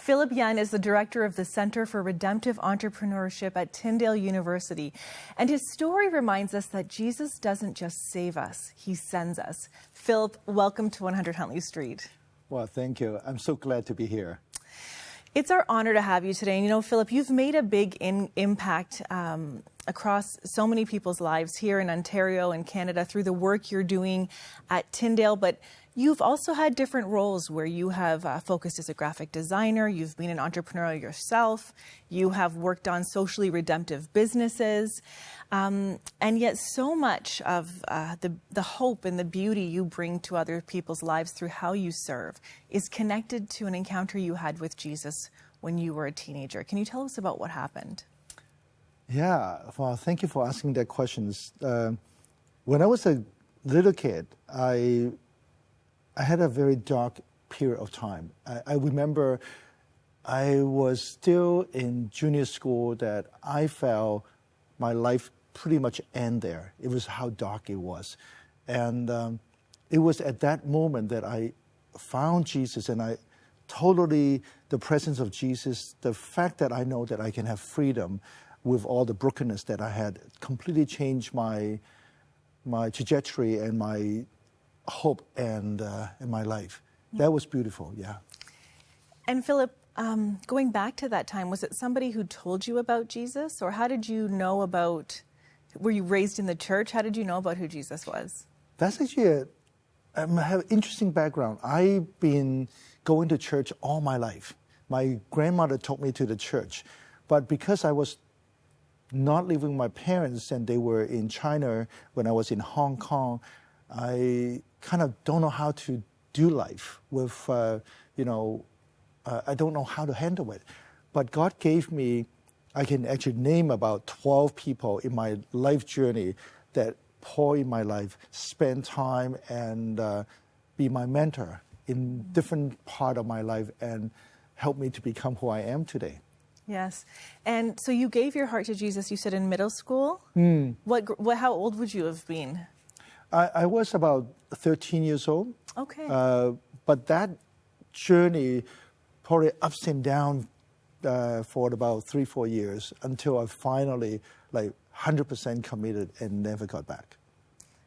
Philip Yan is the director of the Center for Redemptive Entrepreneurship at Tyndale University. And his story reminds us that Jesus doesn't just save us, he sends us. Philip, welcome to 100 Huntley Street. Well, thank you. I'm so glad to be here. It's our honor to have you today. And you know, Philip, you've made a big impact across so many people's lives here in Ontario and Canada through the work you're doing at Tyndale. But you've also had different roles where you have focused as a graphic designer. You've been an entrepreneur yourself. You have worked on socially redemptive businesses. And yet so much of the hope and the beauty you bring to other people's lives through how you serve is connected to an encounter you had with Jesus when you were a teenager. Can you tell us about what happened? Yeah, well, thank you for asking that question. When I was a little kid, I had a very dark period of time. I remember I was still in junior school that I felt my life pretty much end there. It was how dark it was. And it was at that moment that I found Jesus, and the presence of Jesus, the fact that I know that I can have freedom with all the brokenness that I had, completely changed my trajectory and my hope and in my life. That was beautiful, yeah. And Philip, going back to that time, was it somebody who told you about Jesus, or how did you know about, were you raised in the church? How did you know about who Jesus was? That's actually I have an interesting background. I've been going to church all my life. My grandmother took me to the church, but because I was not living with my parents and they were in China when I was in Hong Kong, I kind of don't know how to do life with, I don't know how to handle it. But God gave me, I can actually name about 12 people in my life journey that pour in my life, spend time and be my mentor in different part of my life and help me to become who I am today. Yes. And so you gave your heart to Jesus, you said in middle school. How old would you have been? I was about 13 years old. Okay. But that journey, probably ups and downs for about 3-4 years until I finally 100% committed and never got back.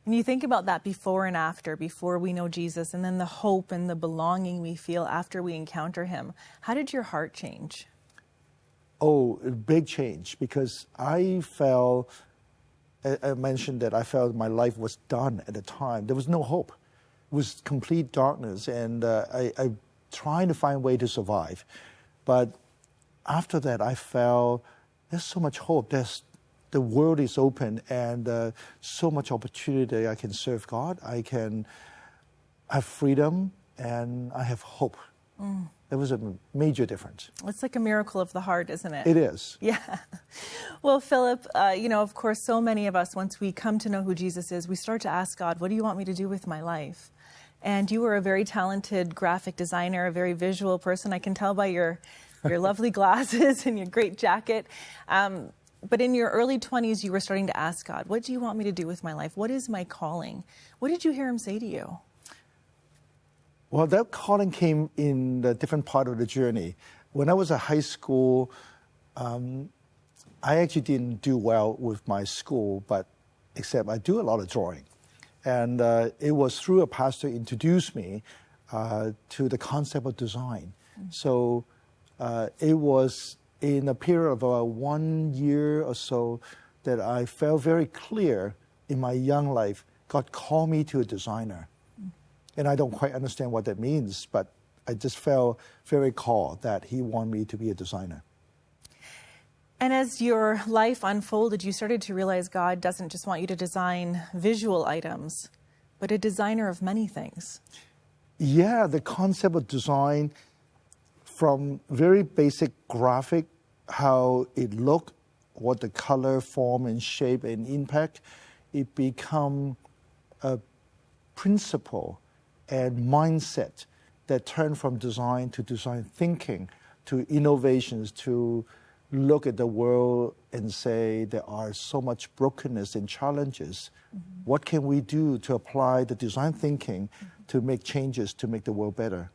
And you think about that before and after, before we know Jesus, and then the hope and the belonging we feel after we encounter him. How did your heart change? Oh, a big change, because I mentioned that I felt my life was done at the time. There was no hope. It was complete darkness, and I trying to find a way to survive. But after that, I felt there's so much hope. The world is open, and so much opportunity. I can serve God. I can have freedom, and I have hope. There was a major difference. It's like a miracle of the heart, isn't it? It is. Yeah. Well, Philip, of course, so many of us, once we come to know who Jesus is, we start to ask God, what do you want me to do with my life? And you were a very talented graphic designer, a very visual person. I can tell by your lovely glasses and your great jacket. But in your early 20s, you were starting to ask God, what do you want me to do with my life? What is my calling? What did you hear him say to you? Well, that calling came in a different part of the journey. When I was at high school, I actually didn't do well with my school, but except I do a lot of drawing. And it was through a pastor introduced me to the concept of design. So it was in a period of about 1 year or so that I felt very clear in my young life, God called me to a designer. And I don't quite understand what that means, but I just felt very called that he wanted me to be a designer. And as your life unfolded, you started to realize God doesn't just want you to design visual items, but a designer of many things. Yeah, the concept of design, from very basic graphic, how it looked, what the color, form, and shape and impact, it become a principle and mindset that turn from design to design thinking, to innovations, to look at the world and say there are so much brokenness and challenges. What can we do to apply the design thinking to make changes to make the world better?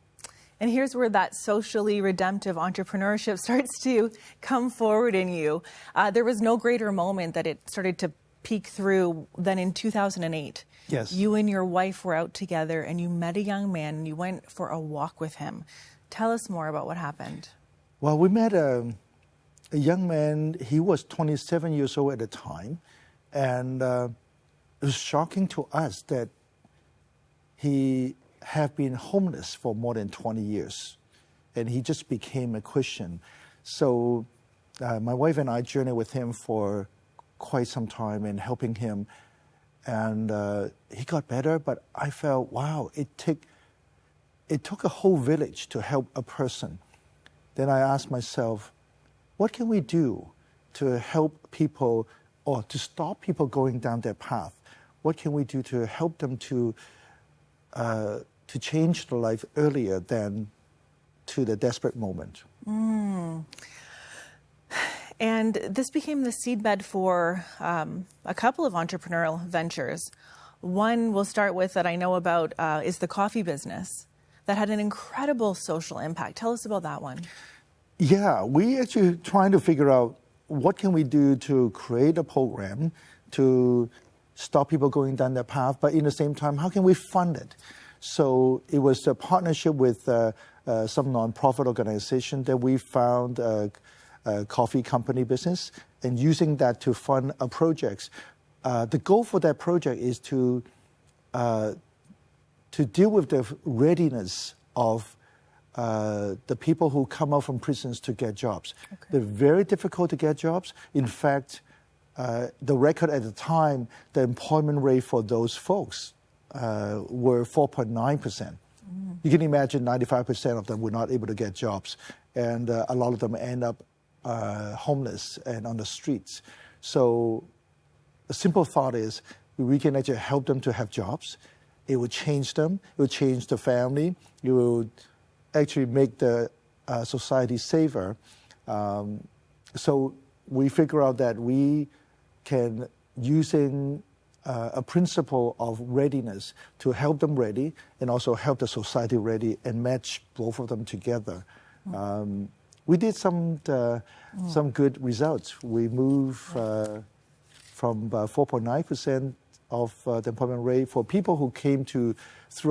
And here's where that socially redemptive entrepreneurship starts to come forward in you. There was no greater moment that it started to peek through than in 2008. Yes. You and your wife were out together and you met a young man and you went for a walk with him. Tell us more about what happened. Well, we met a young man. He was 27 years old at the time. And it was shocking to us that he had been homeless for more than 20 years. And he just became a Christian. So my wife and I journeyed with him for quite some time and helping him. And he got better, but I felt, wow, it took a whole village to help a person. Then I asked myself, what can we do to help people or to stop people going down that path? What can we do to help them to change their life earlier than to the desperate moment? And this became the seedbed for a couple of entrepreneurial ventures. One we'll start with that I know about is the coffee business that had an incredible social impact. Tell us about that one. Yeah, we actually trying to figure out what can we do to create a program to stop people going down that path, but in the same time, how can we fund it? So it was a partnership with some nonprofit organization that we found a coffee company business and using that to fund a project. The goal for that project is to deal with the readiness of the people who come out from prisons to get jobs. Okay. They're very difficult to get jobs. In fact, the record at the time, the employment rate for those folks were 4.9%. You can imagine 95% of them were not able to get jobs. And a lot of them end up homeless and on the streets. So the simple thought is we can actually help them to have jobs. It would change them. It would change the family. It would actually make the society safer. So we figure out that we can, using a principle of readiness to help them ready and also help the society ready and match both of them together. We did some good results. We moved from 4.9% of the employment rate for people who came through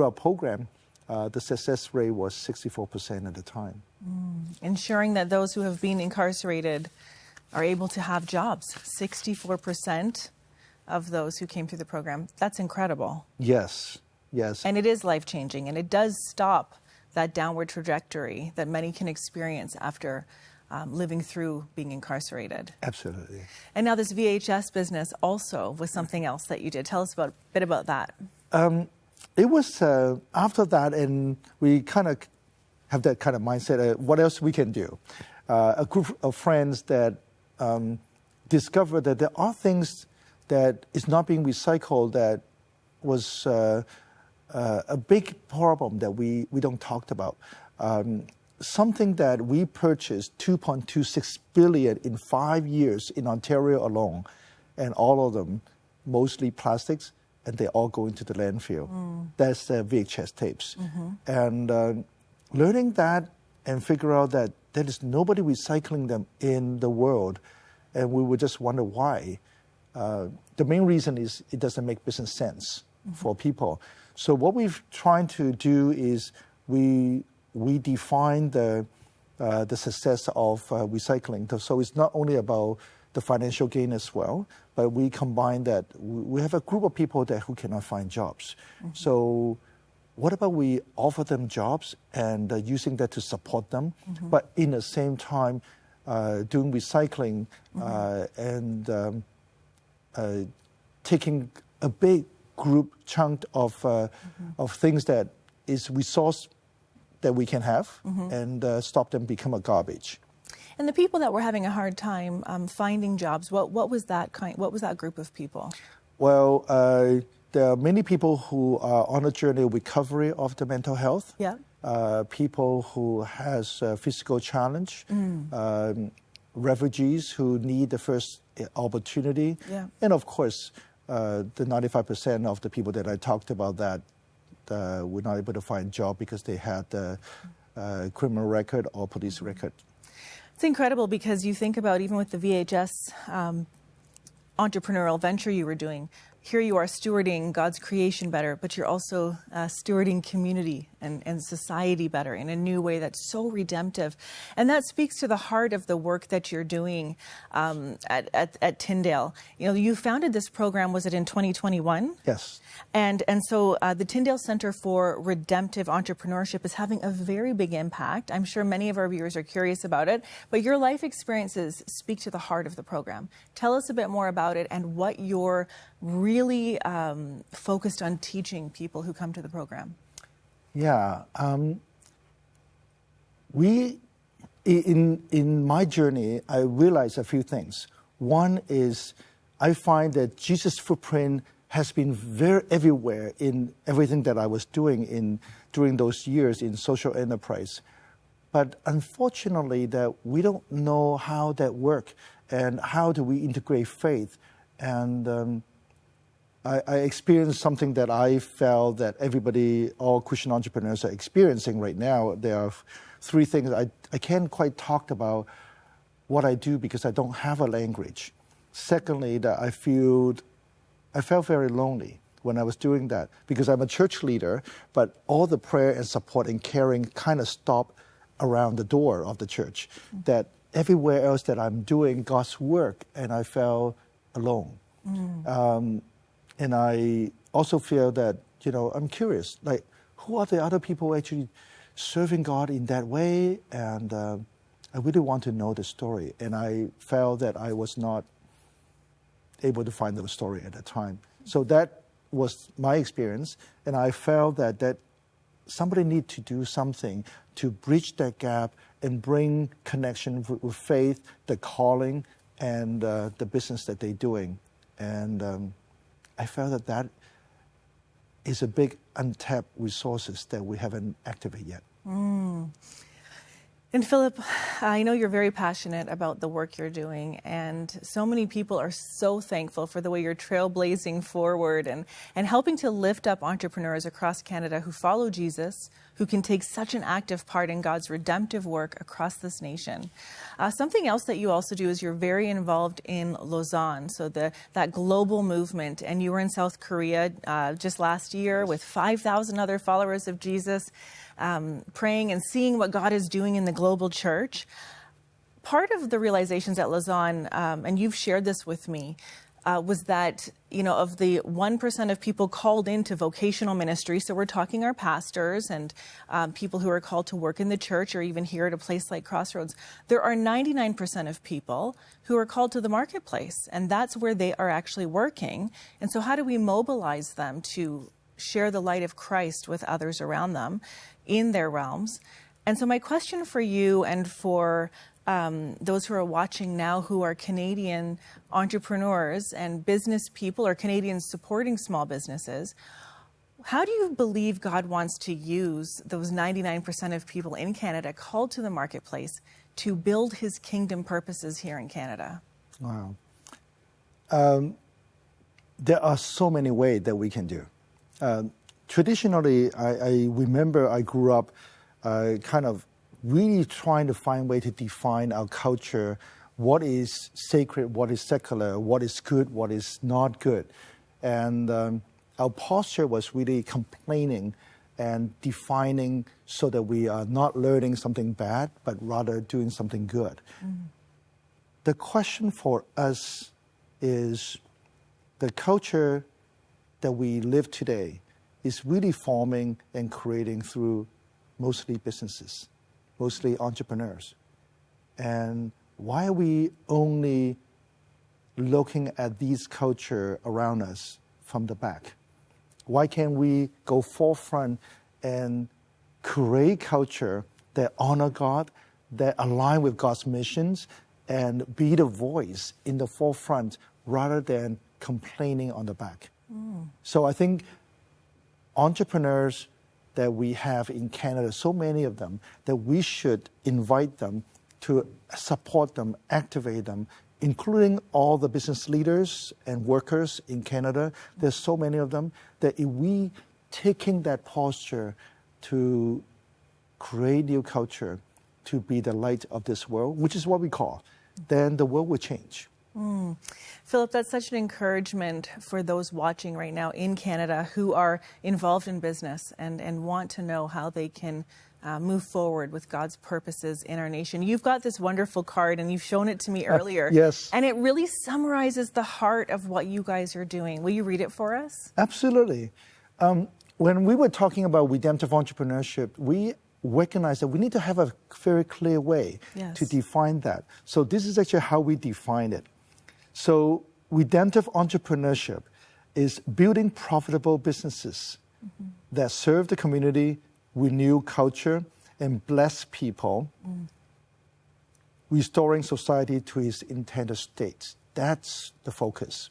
our program. The success rate was 64% at the time. Ensuring that those who have been incarcerated are able to have jobs. 64% of those who came through the program. That's incredible. Yes, yes. And it is life-changing, and it does stop that downward trajectory that many can experience after living through being incarcerated. Absolutely. And now this VHS business also was something else that you did. Tell us a bit about that. It was after that, and we kind of have that kind of mindset, what else we can do? A group of friends that discovered that there are things that is not being recycled that was a big problem that we don't talk about. Something that we purchased $2.26 billion in 5 years in Ontario alone, and all of them mostly plastics, and they all go into the landfill. That's the VHS tapes. And learning that and figure out that there is nobody recycling them in the world, and we would just wonder why. The main reason is it doesn't make business sense for people. So what we've tried to do is we define the success of recycling. So it's not only about the financial gain as well, but we combine that. We have a group of people who cannot find jobs. So what about we offer them jobs and using that to support them, but in the same time doing recycling and taking a big group chunk of things that is resource that we can have and stop them become a garbage. And the people that were having a hard time finding jobs, what was that group of people? Well, there are many people who are on a journey of recovery of the mental health. Yeah. People who has a physical challenge, refugees who need the first opportunity, and of course, the 95% of the people that I talked about that were not able to find a job because they had criminal record or police record. It's incredible because you think about even with the VHS entrepreneurial venture you were doing, here you are stewarding God's creation better, but you're also stewarding community and society better in a new way that's so redemptive. And that speaks to the heart of the work that you're doing at Tyndale. You know, you founded this program, was it in 2021? Yes. And so the Tyndale Center for Redemptive Entrepreneurship is having a very big impact. I'm sure many of our viewers are curious about it, but your life experiences speak to the heart of the program. Tell us a bit more about it and what you're really focused on teaching people who come to the program. Yeah. In my journey, I realized a few things. One is I find that Jesus' footprint has been very everywhere in everything that I was doing during those years in social enterprise. But unfortunately, that we don't know how that works and how do we integrate faith. And I experienced something that I felt that all Christian entrepreneurs are experiencing right now. There are three things. I can't quite talk about what I do because I don't have a language. Secondly, that I felt very lonely when I was doing that because I'm a church leader, but all the prayer and support and caring kind of stopped around the door of the church. Mm-hmm. That everywhere else that I'm doing God's work, and I felt alone. Mm. And I also feel that, I'm curious, like, who are the other people actually serving God in that way? And I really want to know the story. And I felt that I was not able to find the story at that time. So that was my experience. And I felt that somebody need to do something to bridge that gap and bring connection with faith, the calling, and the business that they're doing. And I felt that is a big untapped resources that we haven't activated yet. Mm. And Philip, I know you're very passionate about the work you're doing, and so many people are so thankful for the way you're trailblazing forward and helping to lift up entrepreneurs across Canada who follow Jesus, who can take such an active part in God's redemptive work across this nation. Something else that you also do is you're very involved in Lausanne, so that global movement, and you were in South Korea just last year with 5,000 other followers of Jesus. Praying and seeing what God is doing in the global church. Part of the realizations at Lausanne, and you've shared this with me, was that, of the 1% of people called into vocational ministry, so we're talking our pastors and people who are called to work in the church or even here at a place like Crossroads, there are 99% of people who are called to the marketplace, and that's where they are actually working. And so how do we mobilize them to share the light of Christ with others around them in their realms? And so my question for you and for those who are watching now who are Canadian entrepreneurs and business people or Canadians supporting small businesses, how do you believe God wants to use those 99% of people in Canada called to the marketplace to build his kingdom purposes here in Canada? Wow. There are so many ways that we can do. Traditionally, I remember I grew up kind of really trying to find a way to define our culture, what is sacred, what is secular, what is good, what is not good. And our posture was really complaining and defining so that we are not learning something bad, but rather doing something good. Mm. The question for us is the culture that we live today is really forming and creating through mostly businesses, mostly entrepreneurs. And why are we only looking at these culture around us from the back? Why can't we go forefront and create culture that honor God, that align with God's missions, and be the voice in the forefront rather than complaining on the back? Mm. So I think entrepreneurs that we have in Canada, so many of them, that we should invite them to support them, activate them, including all the business leaders and workers in Canada. There's so many of them that if we taking that posture to create new culture to be the light of this world, which is what we call, then the world will change. Philip, that's such an encouragement for those watching right now in Canada who are involved in business and want to know how they can move forward with God's purposes in our nation. You've got this wonderful card, and you've shown it to me earlier. Yes. And it really summarizes the heart of what you guys are doing. Will you read it for us? Absolutely. When we were talking about redemptive entrepreneurship, we recognize that we need to have a very clear way Yes. to define that. So this is actually how we define it. So redemptive entrepreneurship is building profitable businesses that serve the community, renew culture, and bless people, restoring society to its intended state. That's the focus.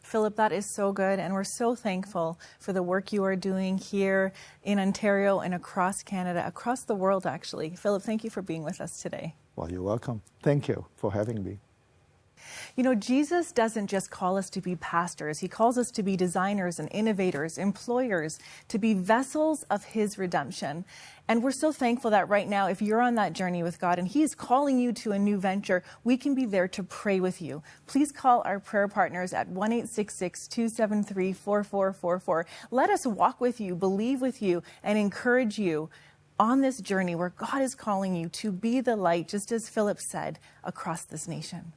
Philip, that is so good, and we're so thankful for the work you are doing here in Ontario and across Canada, across the world, actually. Philip, thank you for being with us today. Well, you're welcome. Thank you for having me. You know, Jesus doesn't just call us to be pastors. He calls us to be designers and innovators, employers, to be vessels of His redemption. And we're so thankful that right now, if you're on that journey with God and He is calling you to a new venture, we can be there to pray with you. Please call our prayer partners at 1-866-273-4444. Let us walk with you, believe with you, and encourage you on this journey where God is calling you to be the light, just as Philip said, across this nation.